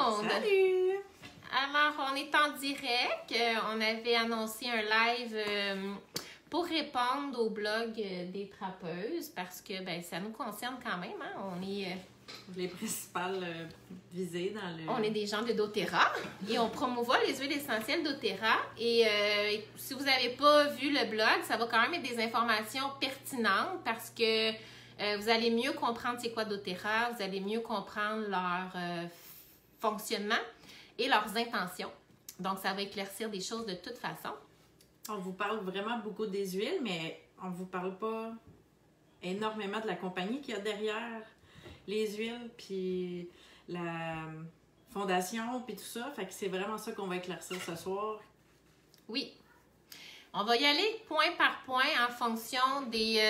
monde! Salut! Alors, on est en direct. On avait annoncé un live pour répondre au blog des trappeuses parce que ça nous concerne quand même. Hein? On est les principales visées dans le... On est des gens de doTERRA et on promouvoit les huiles essentielles doTERRA. Et si vous n'avez pas vu le blog, ça va quand même être des informations pertinentes parce que vous allez mieux comprendre c'est quoi doTERRA, vous allez mieux comprendre leur fonctionnement et leurs intentions. Donc, ça va éclaircir des choses de toute façon. On vous parle vraiment beaucoup des huiles, mais on vous parle pas énormément de la compagnie qu'il y a derrière les huiles, puis la fondation, puis tout ça. Fait que c'est vraiment ça qu'on va éclaircir ce soir. Oui. On va y aller point par point en fonction des...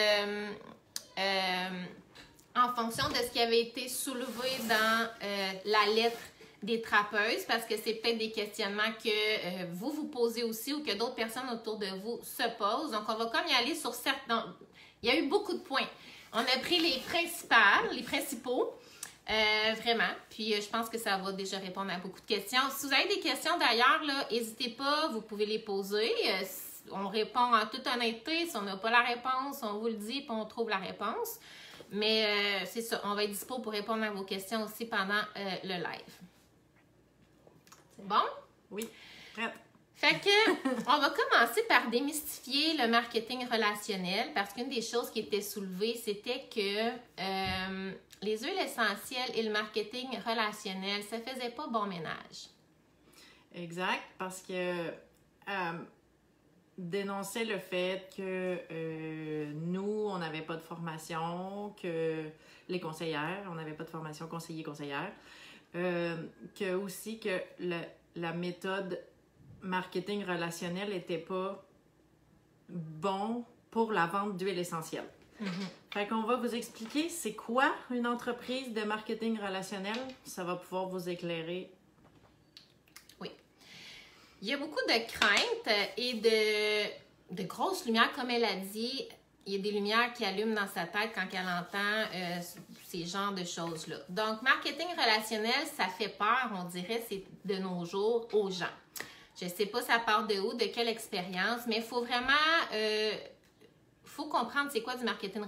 en fonction de ce qui avait été soulevé dans la lettre des trappeuses, parce que c'est peut-être des questionnements que vous vous posez aussi ou que d'autres personnes autour de vous se posent. Donc, on va comme y aller sur certains... Il y a eu beaucoup de points. On a pris les principaux, vraiment. Puis, je pense que ça va déjà répondre à beaucoup de questions. Si vous avez des questions d'ailleurs, n'hésitez pas, vous pouvez les poser. On répond en toute honnêteté. Si on n'a pas la réponse, on vous le dit, puis on trouve la réponse. Mais c'est ça, on va être dispo pour répondre à vos questions aussi pendant le live. C'est bon? Oui, prête. Fait que, on va commencer par démystifier le marketing relationnel parce qu'une des choses qui était soulevée, c'était que les huiles essentielles et le marketing relationnel, ça faisait pas bon ménage. Exact, parce que dénoncer le fait que nous, on n'avait pas de formation, que les conseillères, on n'avait pas de formation conseiller-conseillère, que aussi que la méthode marketing relationnel n'était pas bon pour la vente d'huile essentielle. Fait qu'on va vous expliquer c'est quoi une entreprise de marketing relationnel. Ça va pouvoir vous éclairer. Oui. Il y a beaucoup de craintes et de grosses lumières, comme elle a dit. Il y a des lumières qui allument dans sa tête quand elle entend ces genres de choses-là. Donc, marketing relationnel, ça fait peur, on dirait, c'est de nos jours aux gens. Je ne sais pas ça part de où, de quelle expérience, mais il faut vraiment... faut comprendre c'est quoi du marketing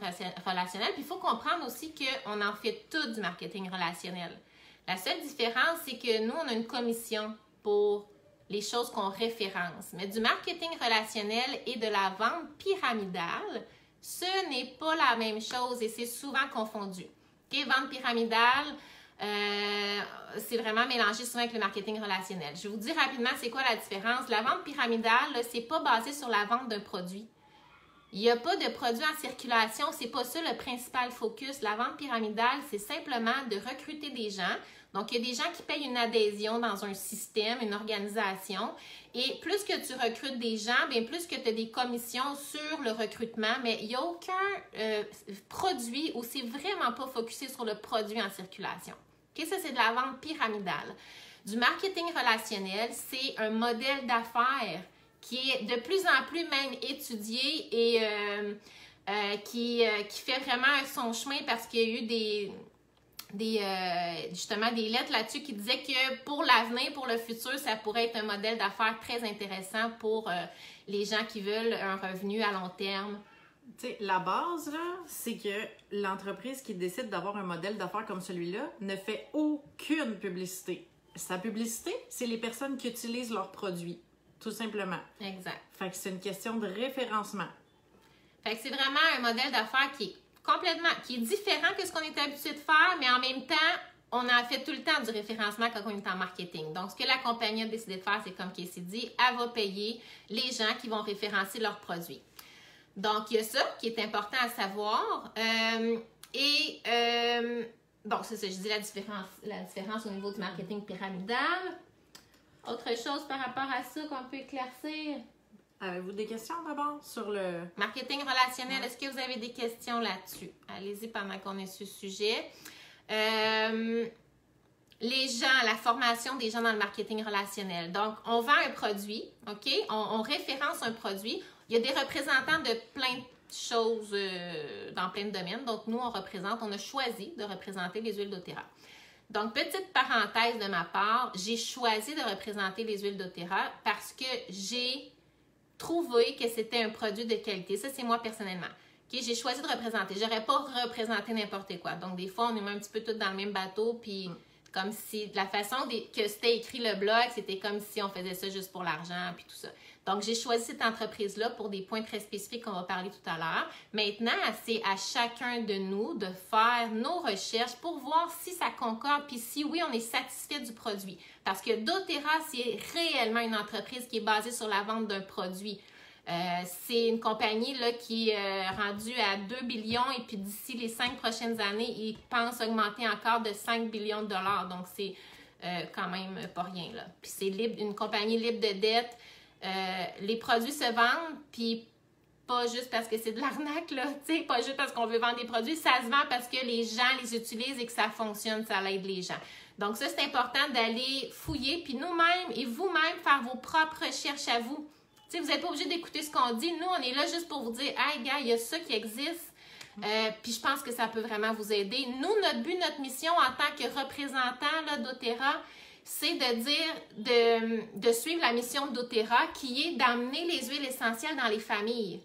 relationnel, puis il faut comprendre aussi qu'on en fait tout du marketing relationnel. La seule différence, c'est que nous, on a une commission pour les choses qu'on référence. Mais du marketing relationnel et de la vente pyramidale, ce n'est pas la même chose et c'est souvent confondu. Okay? Vente pyramidale, c'est vraiment mélangé souvent avec le marketing relationnel. Je vais vous dire rapidement c'est quoi la différence. La vente pyramidale, c'est pas basé sur la vente d'un produit. Il n'y a pas de produit en circulation, c'est pas ça le principal focus. La vente pyramidale, c'est simplement de recruter des gens. Donc, il y a des gens qui payent une adhésion dans un système, une organisation. Et plus que tu recrutes des gens, bien plus que tu as des commissions sur le recrutement, mais il n'y a aucun produit où c'est vraiment pas focusé sur le produit en circulation. Okay? Ça, c'est de la vente pyramidale. Du marketing relationnel, c'est un modèle d'affaires qui est de plus en plus même étudié et qui fait vraiment son chemin parce qu'il y a eu justement des lettres là-dessus qui disaient que pour l'avenir, pour le futur, ça pourrait être un modèle d'affaires très intéressant pour les gens qui veulent un revenu à long terme. Tu sais, la base, là, c'est que l'entreprise qui décide d'avoir un modèle d'affaires comme celui-là ne fait aucune publicité. Sa publicité, c'est les personnes qui utilisent leurs produits. Tout simplement. Exact. Fait que c'est une question de référencement. Fait que c'est vraiment un modèle d'affaires qui est différent que ce qu'on est habitué de faire, mais en même temps, on a fait tout le temps du référencement quand on est en marketing. Donc, ce que la compagnie a décidé de faire, c'est comme Casey dit, elle va payer les gens qui vont référencer leurs produits. Donc, il y a ça qui est important à savoir. Donc, c'est ça, je dis la différence au niveau du marketing pyramidal. Autre chose par rapport à ça qu'on peut éclaircir? Avez-vous des questions d'abord sur le... Marketing relationnel, est-ce que vous avez des questions là-dessus? Allez-y pendant qu'on est sur ce sujet. Les gens, la formation des gens dans le marketing relationnel. Donc, on vend un produit, OK? On référence un produit. Il y a des représentants de plein de choses dans plein de domaines. Donc, nous, on a choisi de représenter les huiles doTERRA. Donc, petite parenthèse de ma part, j'ai choisi de représenter les huiles doTERRA parce que j'ai trouvé que c'était un produit de qualité. Ça, c'est moi personnellement. Okay? J'ai choisi de représenter. J'aurais pas représenté n'importe quoi. Donc, des fois, on est un petit peu tous dans le même bateau, puis comme si, de la façon que c'était écrit le blog, c'était comme si on faisait ça juste pour l'argent, puis tout ça. Donc, j'ai choisi cette entreprise-là pour des points très spécifiques qu'on va parler tout à l'heure. Maintenant, c'est à chacun de nous de faire nos recherches pour voir si ça concorde, puis si oui, on est satisfait du produit. Parce que doTERRA, c'est réellement une entreprise qui est basée sur la vente d'un produit. C'est une compagnie là, qui est rendue à 2 billions et puis d'ici les 5 prochaines années, ils pensent augmenter encore de 5 billions de dollars. Donc, c'est quand même pas rien. Là. Puis c'est une compagnie libre de dette. Les produits se vendent, puis pas juste parce que c'est de l'arnaque, là, tu sais, pas juste parce qu'on veut vendre des produits, ça se vend parce que les gens les utilisent et que ça fonctionne, ça aide les gens. Donc ça, c'est important d'aller fouiller, puis nous-mêmes et vous-même faire vos propres recherches à vous. Tu sais, vous n'êtes pas obligé d'écouter ce qu'on dit. Nous, on est là juste pour vous dire, hey, gars, il y a ça qui existe. Puis je pense que ça peut vraiment vous aider. Nous, notre but, notre mission en tant que représentant là, doTERRA, c'est de dire, de suivre la mission de doTERRA qui est d'amener les huiles essentielles dans les familles.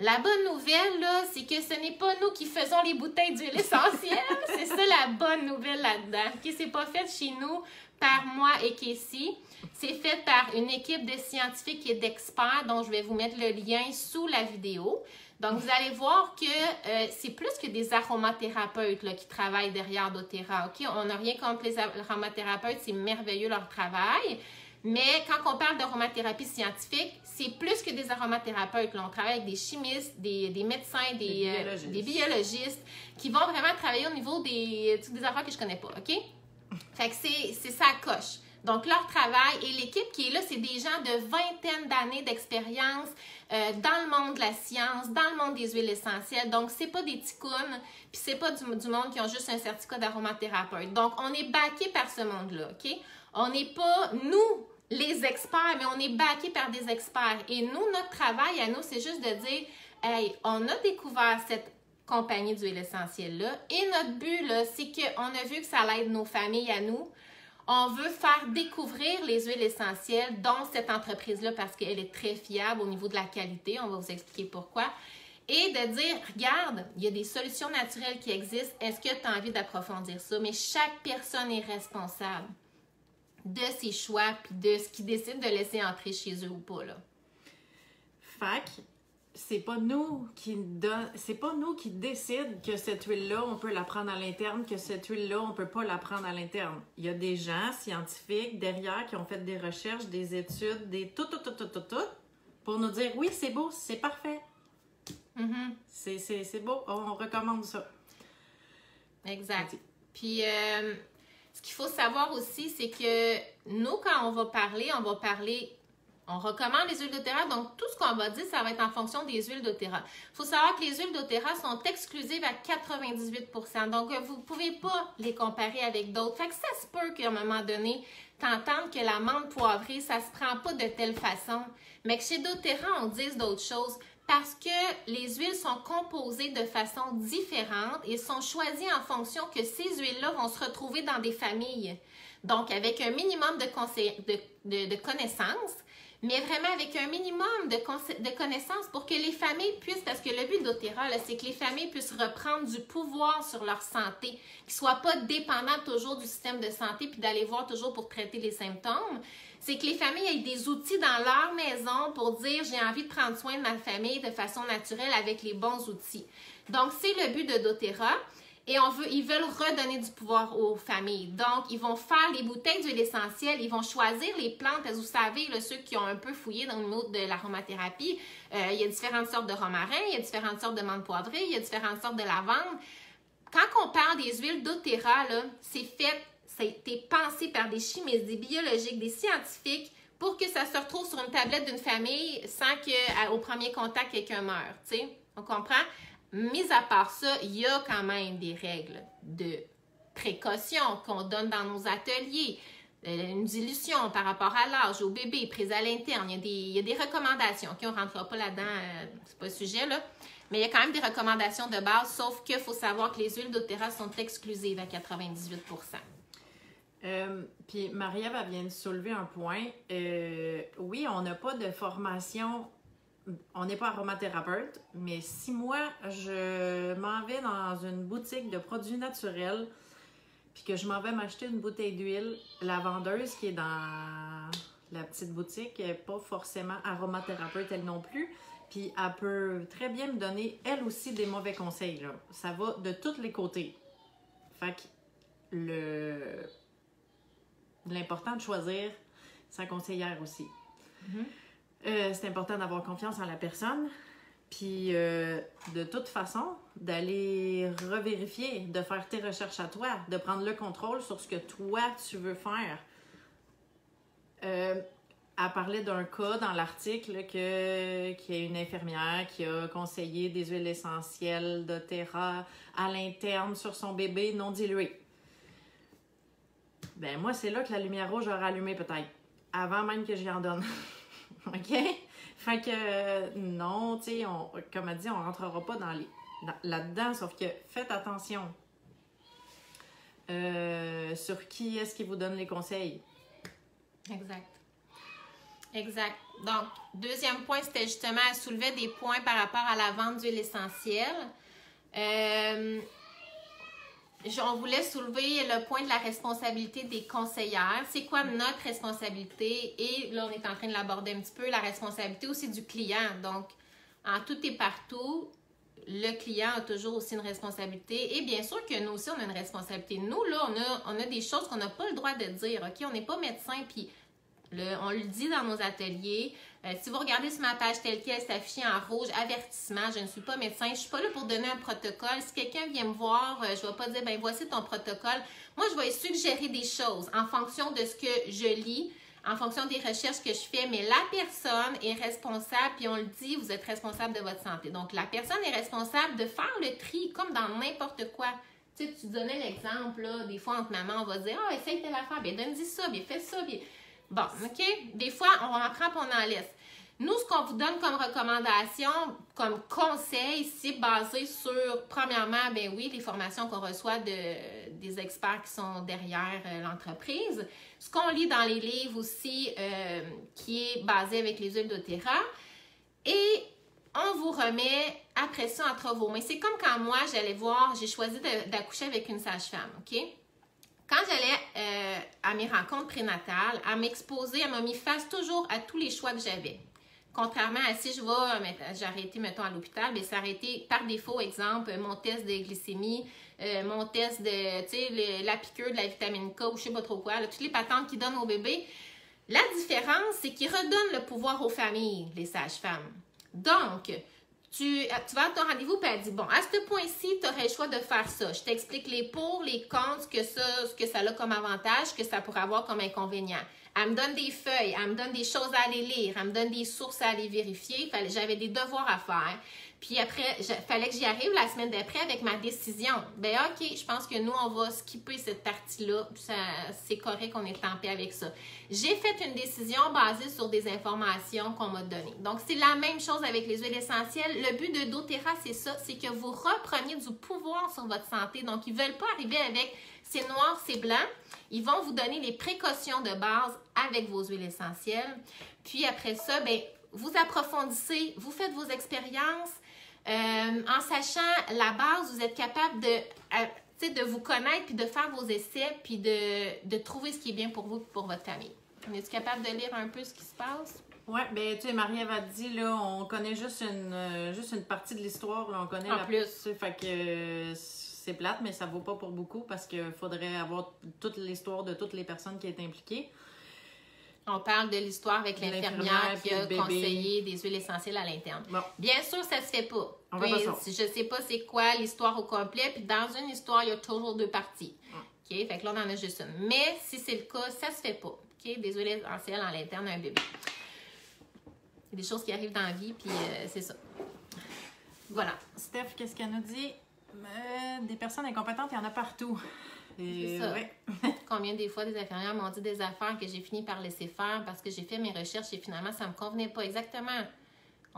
La bonne nouvelle, là, c'est que ce n'est pas nous qui faisons les bouteilles d'huile essentielle. C'est ça la bonne nouvelle là-dedans. Okay? C'est pas fait chez nous par moi et Casey. C'est fait par une équipe de scientifiques et d'experts dont je vais vous mettre le lien sous la vidéo. Donc, vous allez voir que c'est plus que des aromathérapeutes là, qui travaillent derrière doTERRA. Okay? On n'a rien contre les aromathérapeutes, c'est merveilleux leur travail. Mais quand on parle d'aromathérapie scientifique, c'est plus que des aromathérapeutes. Là, on travaille avec des chimistes, des médecins, des biologistes qui vont vraiment travailler au niveau des affaires que je connais pas. OK? Fait que c'est ça coche. Donc, leur travail et l'équipe qui est là, c'est des gens de vingtaine d'années d'expérience dans le monde de la science, dans le monde des huiles essentielles. Donc, c'est pas des ticounes, puis c'est pas du monde qui ont juste un certificat d'aromathérapeute. Donc, on est backé par ce monde-là, OK? On n'est pas, nous, les experts, mais on est backé par des experts. Et nous, notre travail à nous, c'est juste de dire, hey, on a découvert cette compagnie d'huile essentielle-là. Et notre but, là, c'est qu'on a vu que ça aide nos familles à nous. On veut faire découvrir les huiles essentielles, dont cette entreprise-là, parce qu'elle est très fiable au niveau de la qualité. On va vous expliquer pourquoi. Et de dire, regarde, il y a des solutions naturelles qui existent. Est-ce que tu as envie d'approfondir ça? Mais chaque personne est responsable de ses choix puis de ce qu'ils décident de laisser entrer chez eux ou pas, là. Fac, c'est pas nous qui décident que cette huile-là, on peut la prendre à l'interne, que cette huile-là, on peut pas la prendre à l'interne. Il y a des gens scientifiques derrière qui ont fait des recherches, des études, tout, pour nous dire, oui, c'est beau, c'est parfait. Mm-hmm. C'est beau, on recommande ça. Exact. Puis, ce qu'il faut savoir aussi, c'est que nous, quand on va parler, on recommande les huiles doTERRA, donc tout ce qu'on va dire, ça va être en fonction des huiles doTERRA. Il faut savoir que les huiles doTERRA sont exclusives à 98%, donc vous ne pouvez pas les comparer avec d'autres. Fait que ça se peut qu'à un moment donné, t'entendes que la menthe poivrée, ça se prend pas de telle façon, mais que chez doTERRA, on dise d'autres choses. Parce que les huiles sont composées de façon différente et sont choisies en fonction que ces huiles-là vont se retrouver dans des familles. Donc, avec un minimum de connaissances, mais vraiment avec un minimum de connaissances pour que les familles puissent, parce que le but de doTERRA, c'est que les familles puissent reprendre du pouvoir sur leur santé, qu'ils ne soient pas dépendants toujours du système de santé puis d'aller voir toujours pour traiter les symptômes. C'est que les familles aient des outils dans leur maison pour dire j'ai envie de prendre soin de ma famille de façon naturelle avec les bons outils. Donc, c'est le but de doTERRA. Et ils veulent redonner du pouvoir aux familles. Donc, ils vont faire les bouteilles d'huile essentielle, ils vont choisir les plantes. Parce que vous savez, là, ceux qui ont un peu fouillé dans le monde de l'aromathérapie, il y a différentes sortes de romarin, il y a différentes sortes de menthe poivrée, il y a différentes sortes de lavande. Quand on parle des huiles doTERRA, là, ça a été pensé par des chimistes, des biologiques, des scientifiques pour que ça se retrouve sur une tablette d'une famille sans qu'au premier contact, quelqu'un meure. T'sais? On comprend? Mis à part ça, il y a quand même des règles de précaution qu'on donne dans nos ateliers. Une dilution par rapport à l'âge, au bébé, prise à l'interne. Il y a des recommandations. Okay, on ne rentrera pas là-dedans, c'est pas le sujet, là. Mais il y a quand même des recommandations de base, sauf qu'il faut savoir que les huiles doTERRA sont exclusives à 98%. Puis Marie-Ève, elle vient de soulever un point. Oui, on n'a pas de formation, on n'est pas aromathérapeute, mais si moi, je m'en vais dans une boutique de produits naturels, puis que je m'en vais m'acheter une bouteille d'huile, la vendeuse qui est dans la petite boutique n'est pas forcément aromathérapeute elle non plus, puis elle peut très bien me donner elle aussi des mauvais conseils, là. Ça va de tous les côtés. Fait que l'important de choisir sa conseillère aussi. C'est important d'avoir confiance en la personne, puis de toute façon, d'aller revérifier, de faire tes recherches à toi, de prendre le contrôle sur ce que toi, tu veux faire. Elle parlait d'un cas dans l'article qu'il y a une infirmière qui a conseillé des huiles essentielles doTERRA à l'interne sur son bébé non dilué. Ben moi, c'est là que la lumière rouge aura allumé peut-être, avant même que j'y en donne. OK? Fait que non, tu sais, comme elle dit, on rentrera pas là-dedans, sauf que faites attention sur qui est-ce qui vous donne les conseils. Exact. Donc, deuxième point, c'était justement, elle soulevait des points par rapport à la vente d'huile essentielle. On voulait soulever le point de la responsabilité des conseillères. C'est quoi notre responsabilité? Et là, on est en train de l'aborder un petit peu, la responsabilité aussi du client. Donc, en tout et partout, le client a toujours aussi une responsabilité. Et bien sûr que nous aussi, on a une responsabilité. Nous, là, on a des choses qu'on n'a pas le droit de dire. OK? On n'est pas médecin, puis on le dit dans nos ateliers. Si vous regardez sur ma page telle qu'elle, c'est affiché en rouge, avertissement, je ne suis pas médecin, je ne suis pas là pour donner un protocole. Si quelqu'un vient me voir, je ne vais pas dire, ben voici ton protocole. Moi, je vais suggérer des choses en fonction de ce que je lis, en fonction des recherches que je fais, mais la personne est responsable, puis on le dit, vous êtes responsable de votre santé. Donc, la personne est responsable de faire le tri, comme dans n'importe quoi. Tu sais, tu donnais l'exemple, là, des fois, entre maman, on va dire, ah, essaye telle affaire, bien, donne-y ça, bien, fais ça, bien. Bon, OK? Des fois, on en prend et on en laisse. Nous, ce qu'on vous donne comme recommandation, comme conseil, c'est basé sur, premièrement, ben oui, les formations qu'on reçoit des experts qui sont derrière l'entreprise. Ce qu'on lit dans les livres aussi, qui est basé avec les huiles doTERRA. Et on vous remet après ça entre vos mains. C'est comme quand moi, j'allais voir, j'ai choisi d'accoucher avec une sage-femme, OK? Quand j'allais à mes rencontres prénatales, à m'exposer, elle m'a mis face toujours à tous les choix que j'avais. Contrairement à si j'ai arrêté, mettons, à l'hôpital, bien, ça aurait été par défaut, exemple, mon test de glycémie, mon test de, tu sais, la piqûre de la vitamine K ou je sais pas trop quoi, là, toutes les patentes qu'ils donnent aux bébés. La différence, c'est qu'ils redonnent le pouvoir aux familles, les sages-femmes. Donc, tu vas à ton rendez-vous et elle dit, bon, à ce point-ci, tu aurais le choix de faire ça. Je t'explique les pour, les contre, ce que ça a comme avantage, ce que ça pourrait avoir comme inconvénient. Elle me donne des feuilles, elle me donne des choses à aller lire, elle me donne des sources à aller vérifier. J'avais des devoirs à faire. Puis après, il fallait que j'y arrive la semaine d'après avec ma décision. Ben OK, je pense que nous, on va skipper cette partie-là. C'est correct qu'on est en paix avec ça. J'ai fait une décision basée sur des informations qu'on m'a données. Donc, c'est la même chose avec les huiles essentielles. Le but de doTERRA, c'est ça, c'est que vous repreniez du pouvoir sur votre santé. Donc, ils ne veulent pas arriver avec c'est noir, c'est blanc. Ils vont vous donner les précautions de base avec vos huiles essentielles. Puis après ça, ben, vous approfondissez, vous faites vos expériences. En sachant la base, vous êtes capable de vous connaître puis de faire vos essais puis de trouver ce qui est bien pour vous et pour votre famille. Es-tu capable de lire un peu ce qui se passe? Oui, bien, tu sais, Marie-Ève a dit, là, on connaît juste une partie de l'histoire, là, on connaît en plus. Fait que c'est plate, mais ça vaut pas pour beaucoup parce qu'il faudrait avoir toute l'histoire de toutes les personnes qui étaient impliquées. On parle de l'histoire avec l'infirmière qui a conseillé des huiles essentielles à l'interne. Bon. Bien sûr, ça se fait pas. Oui, je sais pas c'est quoi l'histoire au complet, puis dans une histoire, il y a toujours deux parties. OK? Fait que là, on en a juste une. Mais si c'est le cas, ça se fait pas. OK? Des huiles essentielles à l'interne d'un bébé. Il y a des choses qui arrivent dans la vie, puis c'est ça. Voilà. Steph, qu'est-ce qu'elle nous dit? Des personnes incompétentes, il y en a partout. C'est ça. Ouais. Combien des fois des infirmières m'ont dit des affaires que j'ai fini par laisser faire parce que j'ai fait mes recherches et finalement, ça ne me convenait pas exactement.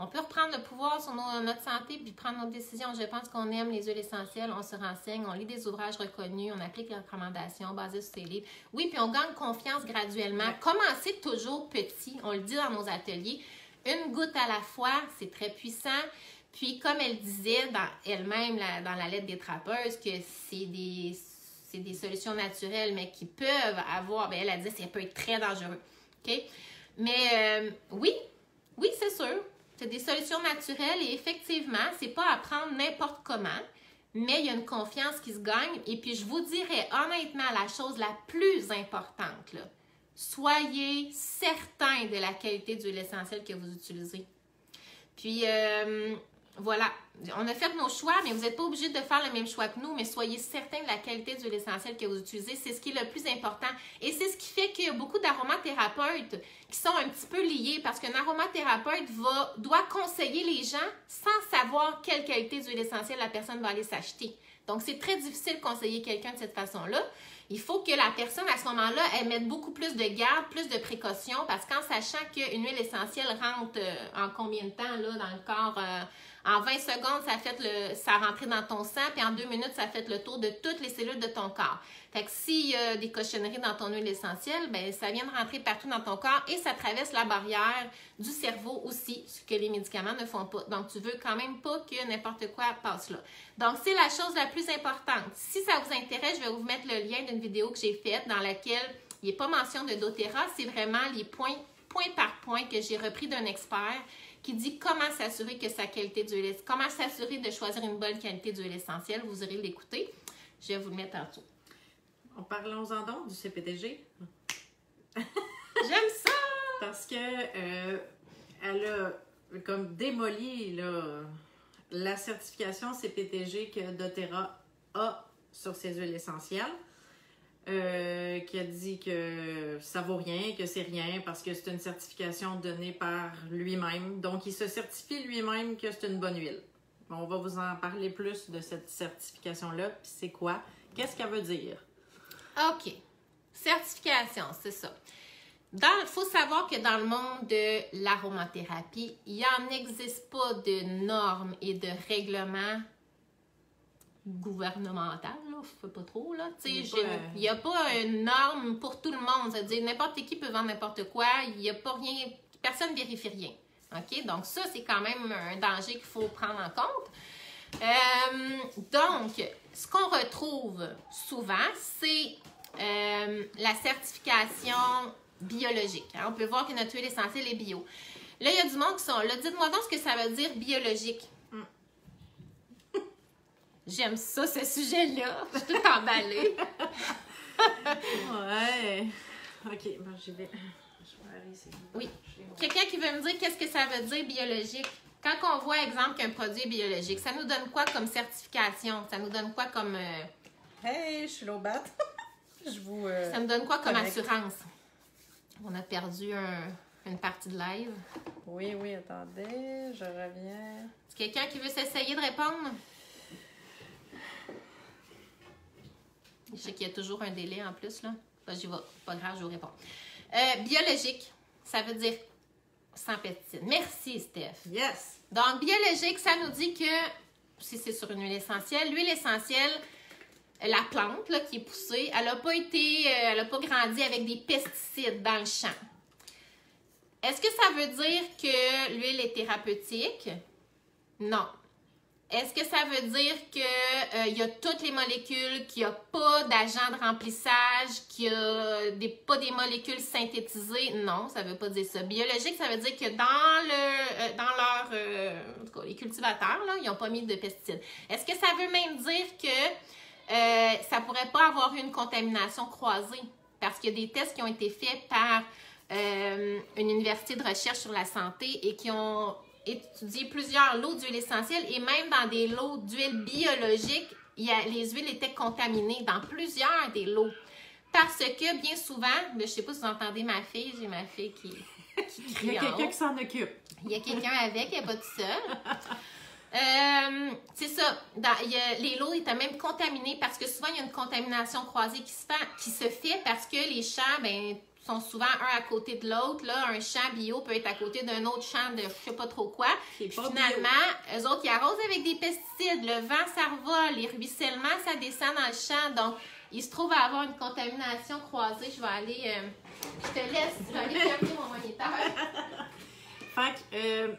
On peut reprendre le pouvoir sur notre santé puis prendre nos décisions. Je pense qu'on aime les huiles essentielles, on se renseigne, on lit des ouvrages reconnus, on applique les recommandations basées sur ces livres. Oui, puis on gagne confiance graduellement. Ouais. Commencez toujours petit, on le dit dans nos ateliers. Une goutte à la fois, c'est très puissant. Puis, comme elle disait elle-même dans la lettre des trappeuses, que c'est des solutions naturelles, mais qui peuvent avoir, bien, elle a dit que ça peut être très dangereux. OK? Mais oui, c'est sûr. C'est des solutions naturelles et effectivement, c'est pas à prendre n'importe comment, mais il y a une confiance qui se gagne. Et puis, je vous dirais honnêtement, la chose la plus importante, là, soyez certain de la qualité d'huile essentielle que vous utilisez. Puis, voilà, on a fait nos choix, mais vous n'êtes pas obligé de faire le même choix que nous, mais soyez certain de la qualité d'huile essentielle que vous utilisez. C'est ce qui est le plus important. Et c'est ce qui fait qu'il y a beaucoup d'aromathérapeutes qui sont un petit peu liés parce qu'un aromathérapeute doit conseiller les gens sans savoir quelle qualité d'huile essentielle la personne va aller s'acheter. Donc, c'est très difficile de conseiller quelqu'un de cette façon-là. Il faut que la personne, à ce moment-là, elle mette beaucoup plus de garde, plus de précautions, parce qu'en sachant qu'une huile essentielle rentre en combien de temps là, dans le corps, en 20 secondes, ça rentre dans ton sang, puis en 2 minutes, ça fait le tour de toutes les cellules de ton corps. Fait que s'il y a des cochonneries dans ton huile essentielle, ben ça vient de rentrer partout dans ton corps et ça traverse la barrière du cerveau aussi, ce que les médicaments ne font pas. Donc, tu veux quand même pas que n'importe quoi passe là. Donc, c'est la chose la plus importante. Si ça vous intéresse, je vais vous mettre le lien d'une vidéo que j'ai faite dans laquelle il n'y a pas mention de doTERRA, c'est vraiment les points par point que j'ai repris d'un expert qui dit comment s'assurer que sa qualité d'huile, comment s'assurer de choisir une bonne qualité d'huile essentielle. Vous aurez l'écouter. Je vais vous le mettre en dessous. Parlons-en donc du CPTG. J'aime ça! Parce que elle a comme démoli là, la certification CPTG que doTERRA a sur ses huiles essentielles. Qui a dit que ça vaut rien, que c'est rien parce que c'est une certification donnée par lui-même. Donc, il se certifie lui-même que c'est une bonne huile. On va vous en parler plus de cette certification-là. Puis c'est quoi? Qu'est-ce qu'elle veut dire? OK. Certification, c'est ça. Il faut savoir que dans le monde de l'aromathérapie, il n'en existe pas de normes et de règlements gouvernemental, là, je sais pas trop, là. Il n'y a pas une norme pour tout le monde. C'est-à-dire, n'importe qui peut vendre n'importe quoi. Il n'y a pas rien, personne ne vérifie rien. OK? Donc, ça, c'est quand même un danger qu'il faut prendre en compte. Donc, ce qu'on retrouve souvent, c'est la certification biologique. Hein? On peut voir que notre huile essentielle est bio. Là, il y a du monde qui sont là. Dites-moi donc ce que ça veut dire biologique. J'aime ça, ce sujet-là. Je suis tout emballée. Ouais. OK, bon, je vais aller ici. Oui. Quelqu'un qui veut me dire qu'est-ce que ça veut dire biologique? Quand on voit, exemple, qu'un produit est biologique, ça nous donne quoi comme certification? Ça nous donne quoi comme... Hey, je suis l'aubat. Ça me donne quoi comme assurance? On a perdu une partie de live. Oui, attendez, je reviens. Est-ce quelqu'un qui veut s'essayer de répondre? Je sais qu'il y a toujours un délai en plus, là. J'y vais. Pas grave, je vous réponds. Biologique, ça veut dire sans pesticides. Merci, Steph. Yes! Donc, biologique, ça nous dit que, si c'est sur une huile essentielle, l'huile essentielle, la plante là, qui est poussée, elle n'a pas grandi avec des pesticides dans le champ. Est-ce que ça veut dire que l'huile est thérapeutique? Non. Est-ce que ça veut dire qu'il y a toutes les molécules, qu'il n'y a pas d'agent de remplissage, qu'il n'y a pas des molécules synthétisées? Non, ça ne veut pas dire ça. Biologique, ça veut dire que en tout cas, les cultivateurs, là, ils n'ont pas mis de pesticides. Est-ce que ça veut même dire que ça ne pourrait pas avoir une contamination croisée? Parce qu'il y a des tests qui ont été faits par une université de recherche sur la santé et qui ont étudié plusieurs lots d'huile essentielle et même dans des lots d'huile biologique, les huiles étaient contaminées dans plusieurs des lots. Parce que bien souvent, je ne sais pas si vous entendez ma fille, j'ai ma fille qui crie. Il y a quelqu'un qui s'en occupe. Il y a quelqu'un avec, elle n'est pas toute seule. C'est ça, les lots étaient même contaminés parce que souvent il y a une contamination croisée qui se fait parce que les champs, ben, sont souvent un à côté de l'autre. Là, un champ bio peut être à côté d'un autre champ de je sais pas trop quoi. Finalement, eux autres, ils arrosent avec des pesticides. Le vent, ça revole. Les ruissellements, ça descend dans le champ. Donc, il se trouve à avoir une contamination croisée. Je vais aller... je te laisse. Je vais aller fermer mon moniteur. Fait que...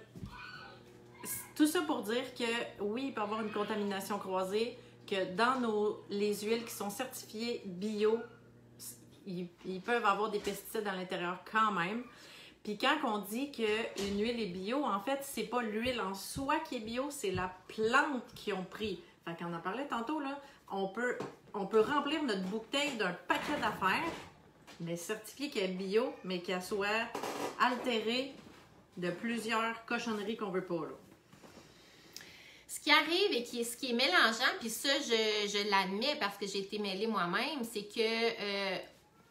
tout ça pour dire que, oui, il peut y avoir une contamination croisée, que dans les huiles qui sont certifiées bio, ils peuvent avoir des pesticides à l'intérieur quand même. Puis quand on dit qu'une huile est bio, en fait, c'est pas l'huile en soi qui est bio, c'est la plante qu'ils ont pris. Fait qu'on en parlait tantôt, là, on peut remplir notre bouteille d'un paquet d'affaires, mais certifier qu'elle est bio, mais qu'elle soit altérée de plusieurs cochonneries qu'on veut pas, là. Ce qui arrive et ce qui est mélangeant, puis ça, je l'admets parce que j'ai été mêlée moi-même, c'est que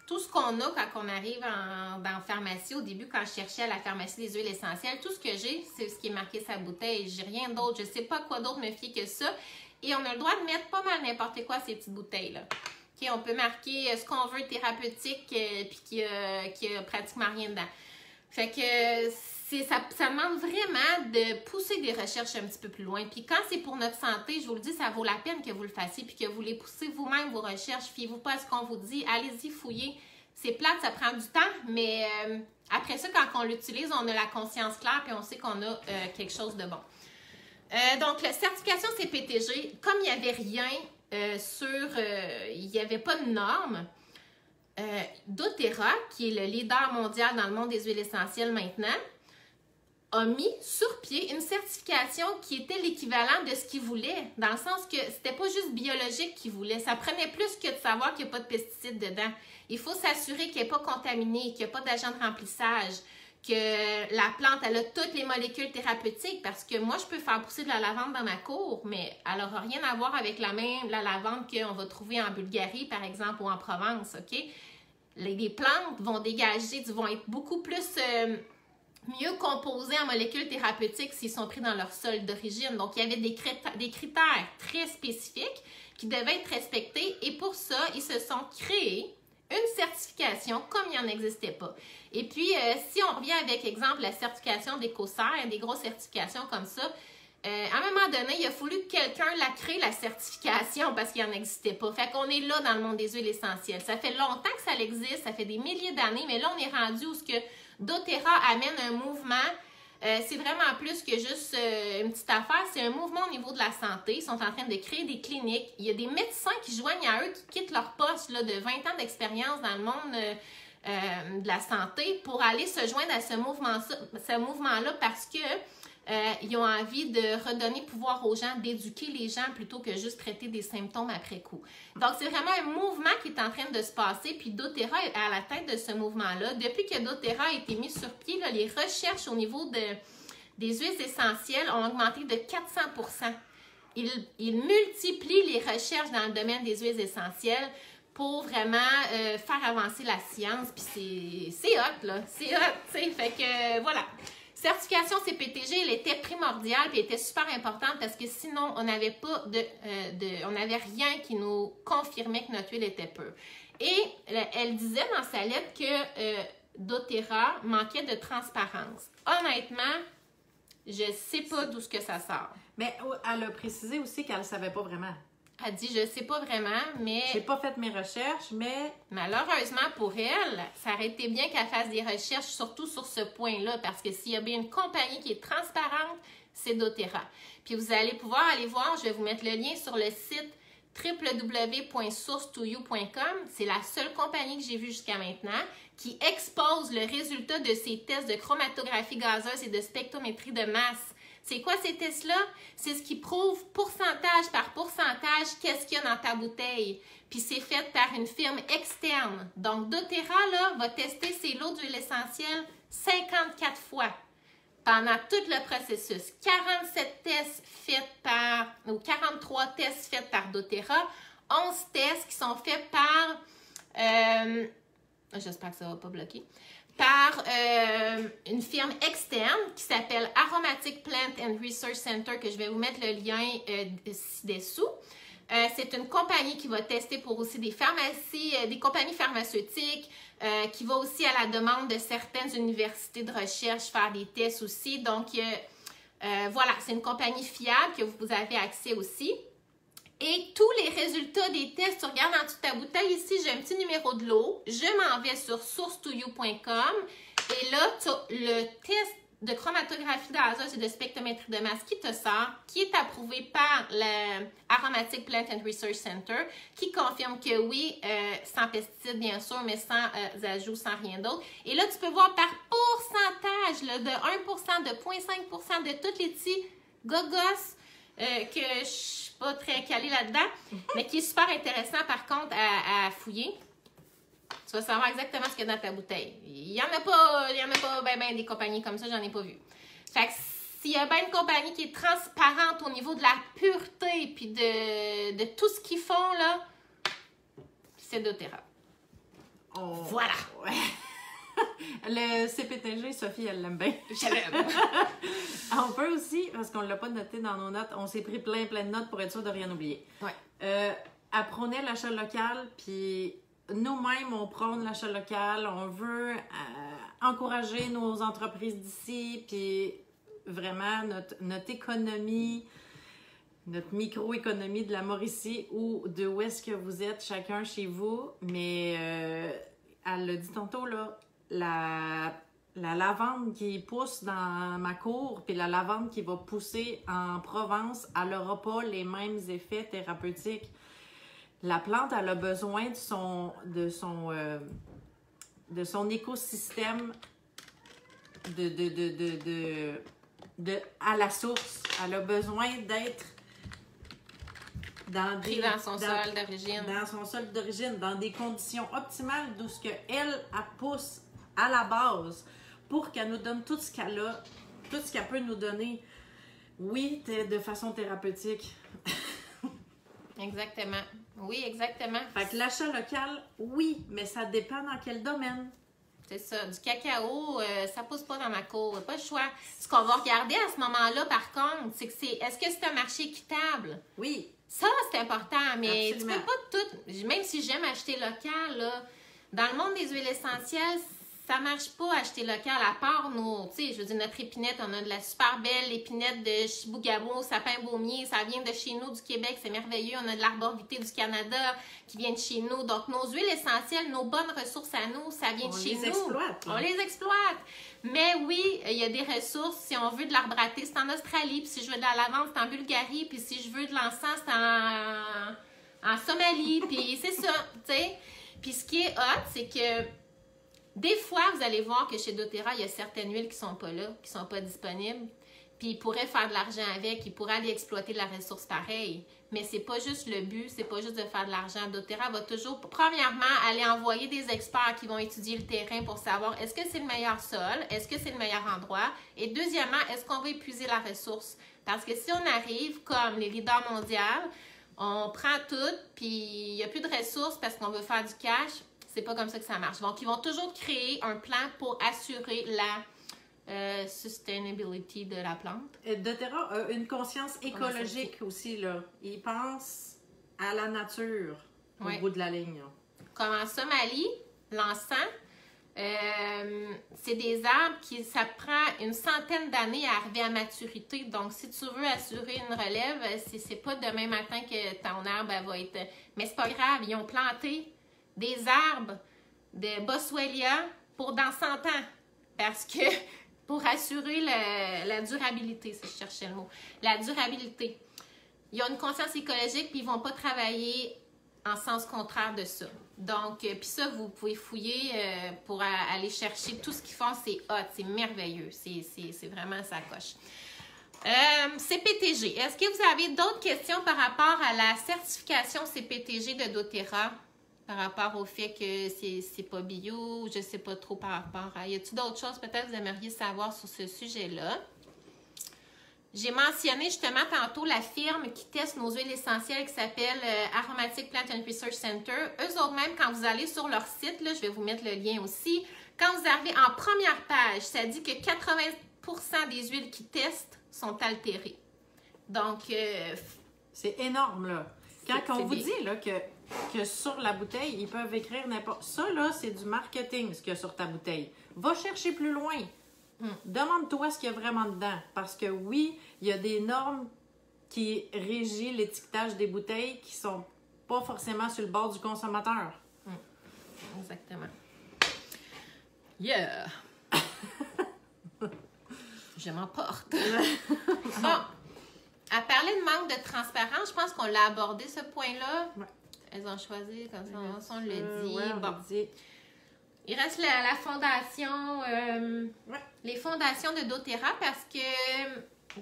tout ce qu'on a quand on arrive dans la pharmacie, au début, quand je cherchais à la pharmacie des huiles essentielles, tout ce que j'ai, c'est ce qui est marqué sur la bouteille. J'ai rien d'autre. Je sais pas à quoi d'autre me fier que ça. Et on a le droit de mettre pas mal n'importe quoi ces petites bouteilles-là. Okay, on peut marquer ce qu'on veut thérapeutique, puis qu'il y a pratiquement rien dedans. Fait que ça demande vraiment de pousser des recherches un petit peu plus loin. Puis quand c'est pour notre santé, je vous le dis, ça vaut la peine que vous le fassiez puis que vous les poussez vous-même, vos recherches. Fiez-vous pas à ce qu'on vous dit. Allez-y, fouillez. C'est plate, ça prend du temps, mais après ça, quand on l'utilise, on a la conscience claire puis on sait qu'on a quelque chose de bon. Donc, la certification CPTG, comme il n'y avait rien il n'y avait pas de normes, doTERRA, qui est le leader mondial dans le monde des huiles essentielles maintenant, a mis sur pied une certification qui était l'équivalent de ce qu'il voulait, dans le sens que c'était pas juste biologique qu'il voulait, ça prenait plus que de savoir qu'il n'y a pas de pesticides dedans. Il faut s'assurer qu'il n'est pas contaminé, qu'il n'y a pas d'agent de remplissage, que la plante, elle a toutes les molécules thérapeutiques, parce que moi, je peux faire pousser de la lavande dans ma cour, mais elle n'aura rien à voir avec la lavande qu'on va trouver en Bulgarie, par exemple, ou en Provence, OK? Les plantes vont dégager, vont être beaucoup plus... mieux composés en molécules thérapeutiques s'ils sont pris dans leur sol d'origine. Donc, il y avait des critères très spécifiques qui devaient être respectés et pour ça, ils se sont créés une certification comme il n'y en existait pas. Et puis, si on revient avec, exemple, la certification d'Écocert, des grosses certifications comme ça, à un moment donné, il a fallu que quelqu'un la crée, la certification, parce qu'il n'en existait pas. Fait qu'on est là dans le monde des huiles essentielles. Ça fait longtemps que ça existe, ça fait des milliers d'années, mais là, on est rendu où ce que doTERRA amène un mouvement. C'est vraiment plus que juste une petite affaire. C'est un mouvement au niveau de la santé. Ils sont en train de créer des cliniques. Il y a des médecins qui joignent à eux, qui quittent leur poste là, de 20 ans d'expérience dans le monde de la santé pour aller se joindre à ce mouvement-là parce que ils ont envie de redonner pouvoir aux gens, d'éduquer les gens plutôt que juste traiter des symptômes après coup. Donc, c'est vraiment un mouvement qui est en train de se passer, puis doTERRA est à la tête de ce mouvement-là. Depuis que doTERRA a été mis sur pied, là, les recherches au niveau des huiles essentielles ont augmenté de 400 %. Ils multiplient les recherches dans le domaine des huiles essentielles pour vraiment faire avancer la science, puis c'est hot, là. C'est hot, tu sais, fait que voilà. Certification CPTG, elle était primordiale et elle était super importante parce que sinon, on n'avait pas on n'avait rien qui nous confirmait que notre huile était pure. Et elle disait dans sa lettre que doTERRA manquait de transparence. Honnêtement, je ne sais pas d'où ce que ça sort. Mais elle a précisé aussi qu'elle ne savait pas vraiment. Elle dit, je sais pas vraiment, mais... J'ai pas fait mes recherches, mais... Malheureusement pour elle, ça aurait été bien qu'elle fasse des recherches, surtout sur ce point-là, parce que s'il y a bien une compagnie qui est transparente, c'est doTERRA. Puis vous allez pouvoir aller voir, je vais vous mettre le lien sur le site www.source2you.com. C'est la seule compagnie que j'ai vue jusqu'à maintenant qui expose le résultat de ses tests de chromatographie gazeuse et de spectrométrie de masse. C'est quoi ces tests-là? C'est ce qui prouve pourcentage par pourcentage qu'est-ce qu'il y a dans ta bouteille. Puis c'est fait par une firme externe. Donc doTERRA là, va tester ses lots d'huile essentielle 54 fois pendant tout le processus. 47 tests faits ou 43 tests faits par doTERRA, 11 tests qui sont faits par... j'espère que ça ne va pas bloquer. Par une firme externe qui s'appelle Aromatic Plant and Research Center, que je vais vous mettre le lien ci-dessous. C'est une compagnie qui va tester pour aussi des pharmacies, des compagnies pharmaceutiques, qui va aussi à la demande de certaines universités de recherche faire des tests aussi. Donc, voilà, c'est une compagnie fiable que vous avez accès aussi. Et tous les résultats des tests, tu regardes en dessous de ta bouteille ici, j'ai un petit numéro de lot. Je m'en vais sur source2you.com et là, tu as le test de chromatographie d'azote et de spectrométrie de masse qui te sort, qui est approuvé par l'Aromatic Plant and Research Center, qui confirme que oui, sans pesticides bien sûr, mais sans ajouts, sans rien d'autre. Et là, tu peux voir par pourcentage, là, de 1%, de 0,5%, de tous les petits gogos que je suis pas très calée là-dedans, mais qui est super intéressant par contre à fouiller. Tu vas savoir exactement ce qu'il y a dans ta bouteille. Il n'y en a pas ben des compagnies comme ça, j'en ai pas vu. Fait que s'il y a bien une compagnie qui est transparente au niveau de la pureté puis de tout ce qu'ils font, là, c'est doTERRA. Oh, voilà! Ouais. Le CPTG, Sophie, elle l'aime bien. Je l'aime. On peut aussi, parce qu'on ne l'a pas noté dans nos notes, on s'est pris plein de notes pour être sûr de rien oublier. Ouais. Apprenez l'achat local, puis nous-mêmes, on prône l'achat local, on veut encourager nos entreprises d'ici, puis vraiment notre économie, notre microéconomie de la Mauricie ou de où est-ce que vous êtes, chacun chez vous. Mais elle l'a dit tantôt, là, la lavande qui pousse dans ma cour, puis la lavande qui va pousser en Provence, elle n'aura pas les mêmes effets thérapeutiques. La plante, elle a besoin de son écosystème à la source. Elle a besoin d'être dans son sol d'origine. Dans son sol d'origine, dans des conditions optimales d'où ce elle pousse à la base pour qu'elle nous donne tout ce qu'elle a, tout ce qu'elle peut nous donner. Oui, de façon thérapeutique. Exactement. Oui, exactement. Fait que l'achat local, oui, mais ça dépend dans quel domaine. C'est ça. Du cacao, ça pousse pas dans ma cour. Pas le choix. Ce qu'on va regarder à ce moment-là, par contre, c'est que est-ce que c'est un marché équitable? Oui. Ça, c'est important, mais absolument. Tu peux pas tout... Même si j'aime acheter local, là, dans le monde des huiles essentielles, ça marche pas acheter local, à part nos... Tu sais, je veux dire, notre épinette, on a de la super belle épinette de Chibougamau, sapin baumier, ça vient de chez nous, du Québec, c'est merveilleux. On a de l'arborvité du Canada qui vient de chez nous. Donc, nos huiles essentielles, nos bonnes ressources à nous, ça vient de chez nous. On les exploite. Mais oui, il y a des ressources. Si on veut de l'arbre à thé, c'est en Australie. Puis si je veux de la lavande, c'est en Bulgarie. Puis si je veux de l'encens, c'est en Somalie. Puis c'est ça, tu sais. Puis ce qui est hot, c'est que des fois, vous allez voir que chez doTERRA, il y a certaines huiles qui sont pas là, qui sont pas disponibles. Puis ils pourraient faire de l'argent avec, ils pourraient aller exploiter la ressource pareil. Mais c'est pas juste le but, c'est pas juste de faire de l'argent. doTERRA va toujours, premièrement, aller envoyer des experts qui vont étudier le terrain pour savoir est-ce que c'est le meilleur sol, est-ce que c'est le meilleur endroit, et deuxièmement, est-ce qu'on va épuiser la ressource? Parce que si on arrive comme les leaders mondiaux, on prend tout, puis il n'y a plus de ressources parce qu'on veut faire du cash, c'est pas comme ça que ça marche. Donc, ils vont toujours créer un plan pour assurer la sustainability de la plante. doTERRA a une conscience écologique aussi, là. Il pense à la nature au bout de la ligne. Là. Comme en Somalie, l'encens, c'est des arbres qui, ça prend une centaine d'années à arriver à maturité. Donc, si tu veux assurer une relève, c'est pas demain matin que ton arbre va être... Mais c'est pas grave, ils ont planté des arbres de Boswellia pour dans 100 ans. Parce que pour assurer la durabilité, si je cherchais le mot, la durabilité. Ils ont une conscience écologique puis ils vont pas travailler en sens contraire de ça. Donc, puis ça, vous pouvez fouiller pour aller chercher tout ce qu'ils font. C'est hot, c'est merveilleux. C'est vraiment sa coche. CPTG. Est-ce que vous avez d'autres questions par rapport à la certification CPTG de doTERRA? Par rapport au fait que c'est pas bio, je sais pas trop par rapport à... Y a-t-il d'autres choses peut-être que vous aimeriez savoir sur ce sujet-là? J'ai mentionné justement tantôt la firme qui teste nos huiles essentielles qui s'appelle Aromatic Plant and Research Center. Eux autres même, quand vous allez sur leur site, là, je vais vous mettre le lien aussi, quand vous arrivez en première page, ça dit que 80% des huiles qu'ils testent sont altérées. Donc... c'est énorme, là. quand on vous dit là, que sur la bouteille, ils peuvent écrire n'importe... Ça, là, c'est du marketing, ce qu'il y a sur ta bouteille. Va chercher plus loin. Demande-toi ce qu'il y a vraiment dedans. Parce que oui, il y a des normes qui régissent l'étiquetage des bouteilles qui sont pas forcément sur le bord du consommateur. Exactement. Yeah! Je m'emporte. Bon, à parler de manque de transparence, je pense qu'on l'a abordé ce point-là. Ouais. Elles ont choisi, comme ça, on l'a dit. Ouais, bon. Il reste la fondation, les fondations de doTERRA parce que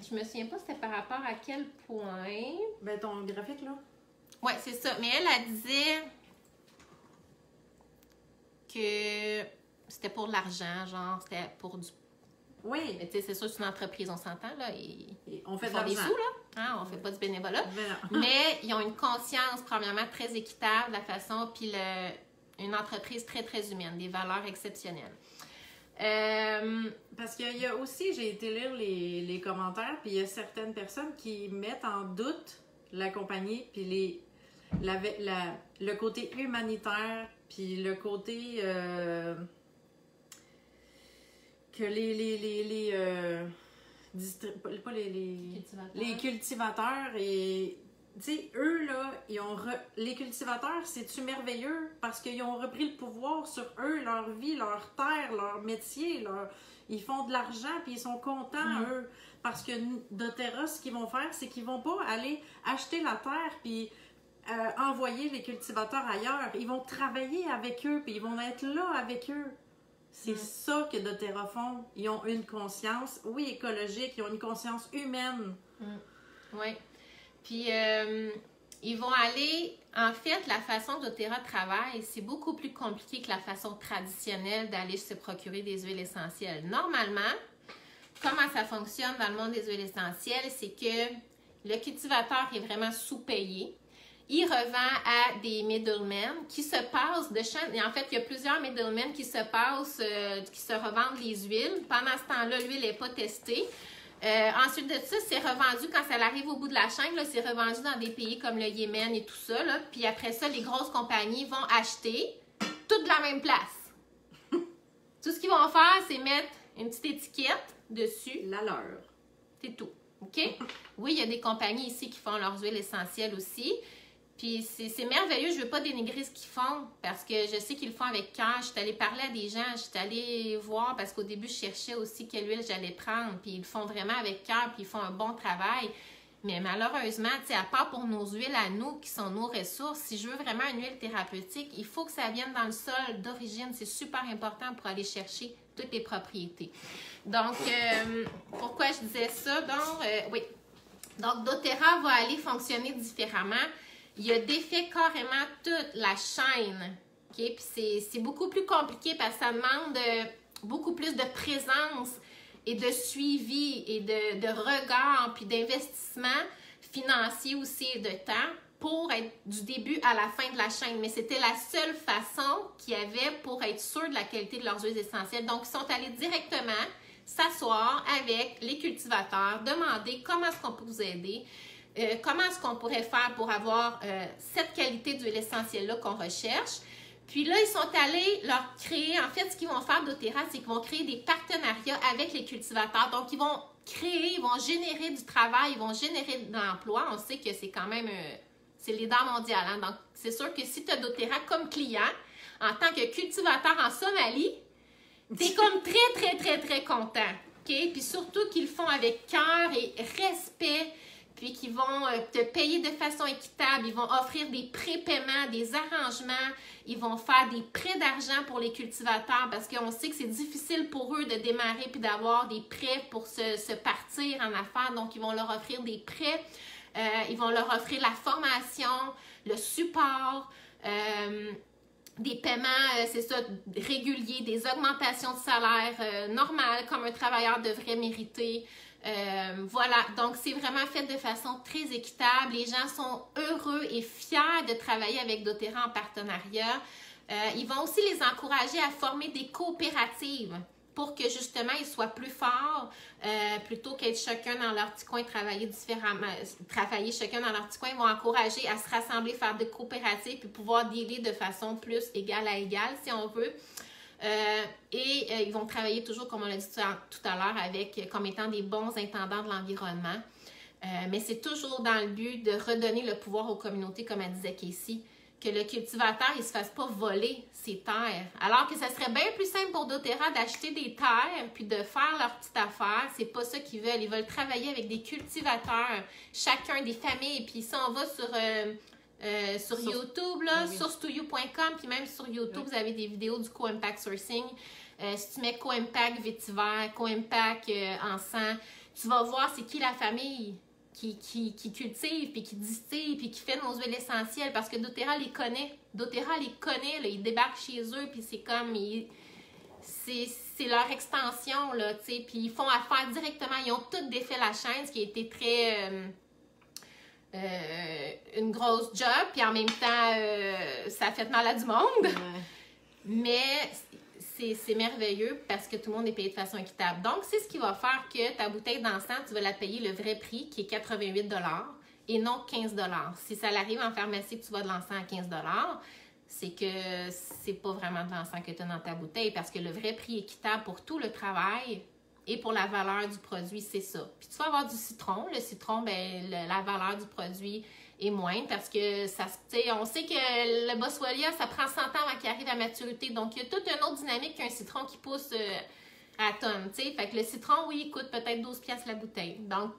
je me souviens pas c'était par rapport à quel point. Ben, ton graphique, là? Oui, c'est ça. Mais elle disait que c'était pour l'argent, genre, c'était pour du... Oui. Mais tu sais, c'est sûr, c'est une entreprise, on s'entend, là. On fait ils font des sous, là. Hein, on fait pas du bénévolat. Mais ils ont une conscience, premièrement, très équitable de la façon, puis une entreprise très, très humaine, des valeurs exceptionnelles. Parce qu'il y a aussi, j'ai été lire les commentaires, puis il y a certaines personnes qui mettent en doute la compagnie, puis le côté humanitaire, puis le côté que les cultivateurs et tu sais, eux là, les cultivateurs, c'est-tu merveilleux parce qu'ils ont repris le pouvoir sur eux, leur vie, leur terre, leur métier, ils font de l'argent puis ils sont contents eux parce que doTERRA, ce qu'ils vont faire, c'est qu'ils vont pas aller acheter la terre puis envoyer les cultivateurs ailleurs. Ils vont travailler avec eux puis ils vont être là avec eux. C'est ça que doTERRA font. Ils ont une conscience, oui, écologique, ils ont une conscience humaine. Oui. Puis, ils vont aller... En fait, la façon dont doTERRA travaille, c'est beaucoup plus compliqué que la façon traditionnelle d'aller se procurer des huiles essentielles. Normalement, comment ça fonctionne dans le monde des huiles essentielles, c'est que le cultivateur est vraiment sous-payé. Il revend à des middlemen qui se passent de chaîne. Et en fait, il y a plusieurs middlemen qui se passent, qui se revendent les huiles. Pendant ce temps-là, l'huile n'est pas testée. Ensuite de ça, c'est revendu quand ça arrive au bout de la chaîne. C'est revendu dans des pays comme le Yémen et tout ça. Là. Puis après ça, les grosses compagnies vont acheter tout de la même place. Tout ce qu'ils vont faire, c'est mettre une petite étiquette dessus. La leur. C'est tout. OK? Oui, il y a des compagnies ici qui font leurs huiles essentielles aussi. Puis c'est merveilleux, je ne veux pas dénigrer ce qu'ils font parce que je sais qu'ils le font avec cœur. Je suis allée parler à des gens, je suis allée voir parce qu'au début, je cherchais aussi quelle huile j'allais prendre. Puis ils le font vraiment avec cœur, puis ils font un bon travail. Mais malheureusement, tu sais, à part pour nos huiles à nous, qui sont nos ressources, si je veux vraiment une huile thérapeutique, il faut que ça vienne dans le sol d'origine. C'est super important pour aller chercher toutes les propriétés. Donc, pourquoi je disais ça? Donc, oui. Donc, doTERRA va aller fonctionner différemment. Il a défait carrément toute la chaîne. Okay? Puis c'est beaucoup plus compliqué parce que ça demande beaucoup plus de présence et de suivi et de regard puis d'investissement financier aussi et de temps pour être du début à la fin de la chaîne. Mais c'était la seule façon qu'il y avait pour être sûr de la qualité de leurs huiles essentielles. Donc, ils sont allés directement s'asseoir avec les cultivateurs, demander comment est-ce qu'on peut vous aider. Comment est-ce qu'on pourrait faire pour avoir cette qualité d'huile essentielle-là qu'on recherche. Puis là, ils sont allés leur créer, en fait, ce qu'ils vont faire doTERRA, c'est qu'ils vont créer des partenariats avec les cultivateurs. Donc, ils vont créer, ils vont générer du travail, ils vont générer de l'emploi. On sait que c'est quand même, c'est le leader mondial. Hein? Donc, c'est sûr que si tu as doTERRA comme client, en tant que cultivateur en Somalie, tu es comme très, très, très, très content. Okay? Puis surtout qu'ils le font avec cœur et respect. Puis qu'ils vont te payer de façon équitable, ils vont offrir des prépaiements, des arrangements, ils vont faire des prêts d'argent pour les cultivateurs parce qu'on sait que c'est difficile pour eux de démarrer puis d'avoir des prêts pour se partir en affaires. Donc, ils vont leur offrir des prêts, ils vont leur offrir la formation, le support, des paiements, c'est ça, réguliers, des augmentations de salaire normales comme un travailleur devrait mériter. Voilà, donc c'est vraiment fait de façon très équitable. Les gens sont heureux et fiers de travailler avec doTERRA en partenariat. Ils vont aussi les encourager à former des coopératives. pour que justement ils soient plus forts, plutôt qu'être chacun dans leur petit coin, travailler différemment, travailler chacun dans leur petit coin, ils vont encourager à se rassembler, faire des coopératives, puis pouvoir dealer de façon plus égale à égale, si on veut. Ils vont travailler toujours, comme on l'a dit tout à l'heure, comme étant des bons intendants de l'environnement. Mais c'est toujours dans le but de redonner le pouvoir aux communautés, comme elle disait Casey, que le cultivateur ne se fasse pas voler ses terres. Alors que ça serait bien plus simple pour doTERRA d'acheter des terres puis de faire leur petite affaire. C'est pas ça qu'ils veulent. Ils veulent travailler avec des cultivateurs, chacun des familles. Puis ça, on va sur YouTube, là, source2you.com, puis même sur YouTube, vous avez des vidéos du Co-Impact Sourcing. Si tu mets Co-Impact vétiver, Co-Impact encens, tu vas voir c'est qui la famille qui cultive, puis qui distille, puis qui fait nos huiles essentielles, parce que doTERRA les connaît. doTERRA les connaît, là, ils débarquent chez eux, puis c'est comme... C'est leur extension, là, tu sais, puis ils font affaire directement. Ils ont tous défait la chaîne, ce qui a été très... une grosse job, puis en même temps, ça a fait mal à du monde. Ouais. Mais c'est merveilleux parce que tout le monde est payé de façon équitable. Donc, c'est ce qui va faire que ta bouteille d'encens, tu vas la payer le vrai prix, qui est 88 $ et non 15 $. Si ça arrive en pharmacie que tu vas de l'encens à 15 $, c'est que c'est pas vraiment de l'encens que tu as dans ta bouteille, parce que le vrai prix équitable pour tout le travail et pour la valeur du produit, c'est ça. Puis tu vas avoir du citron. Le citron, ben la valeur du produit est moindre parce que on sait que le boswellia, ça prend 100 ans avant qu'il arrive à maturité. Donc, il y a toute une autre dynamique qu'un citron qui pousse à tonne, tu sais. Fait que le citron, oui, il coûte peut-être 12 $ la bouteille. Donc,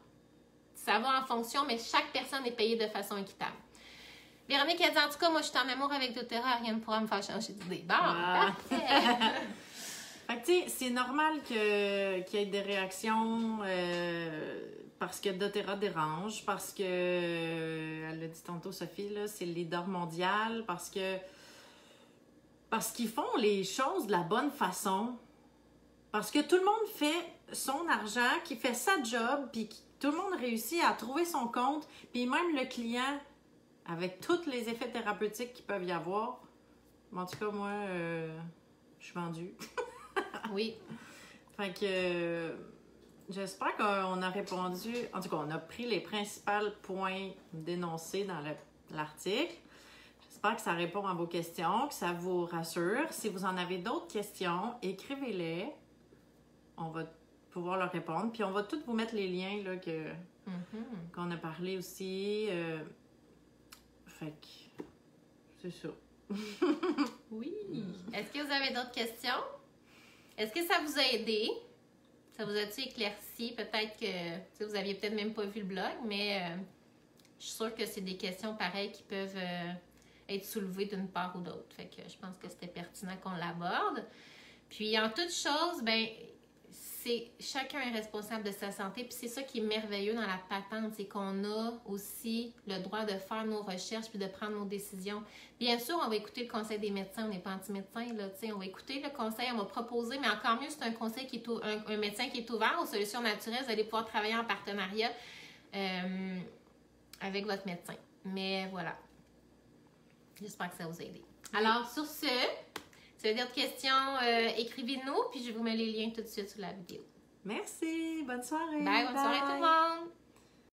ça va en fonction, mais chaque personne est payée de façon équitable. Véronique a dit, en tout cas, moi, je suis en amour avec doTERRA, rien ne pourra me faire changer d'idée. Bon, parfait! Fait que, tu sais, c'est normal qu'il y ait des réactions parce que doTERRA dérange, parce que, elle l'a dit tantôt, Sophie, là, c'est le leader mondial, parce qu'ils font les choses de la bonne façon, parce que tout le monde fait son argent, qui fait sa job, puis tout le monde réussit à trouver son compte, puis même le client, avec tous les effets thérapeutiques qu'il peut y avoir. En tout cas, moi, je suis vendue. Oui. Fait que j'espère qu'on a répondu. En tout cas, on a pris les principaux points dénoncés dans l'article. J'espère que ça répond à vos questions, que ça vous rassure. Si vous en avez d'autres questions, écrivez-les. On va pouvoir leur répondre. Puis on va tous vous mettre les liens là, qu'on a parlé aussi. Fait que c'est ça. Oui. Est-ce que vous avez d'autres questions? Est-ce que ça vous a aidé? Ça vous a-t-il éclairci? Peut-être que vous aviez peut-être même pas vu le blog, mais je suis sûre que c'est des questions pareilles qui peuvent être soulevées d'une part ou d'autre. Fait que je pense que c'était pertinent qu'on l'aborde. Puis en toute chose, ben chacun est responsable de sa santé, puis c'est ça qui est merveilleux dans la patente, c'est qu'on a aussi le droit de faire nos recherches puis de prendre nos décisions. Bien sûr, on va écouter le conseil des médecins, on n'est pas anti-médecin, là, tu sais, on va écouter le conseil, on va proposer, mais encore mieux, c'est un conseil qui est un médecin qui est ouvert aux solutions naturelles, vous allez pouvoir travailler en partenariat avec votre médecin. Mais voilà. J'espère que ça vous a aidé. Alors, sur ce, si vous avez d'autres questions, écrivez-nous, puis je vous mets les liens tout de suite sous la vidéo. Merci, bonne soirée. Bye, bonne soirée tout le monde!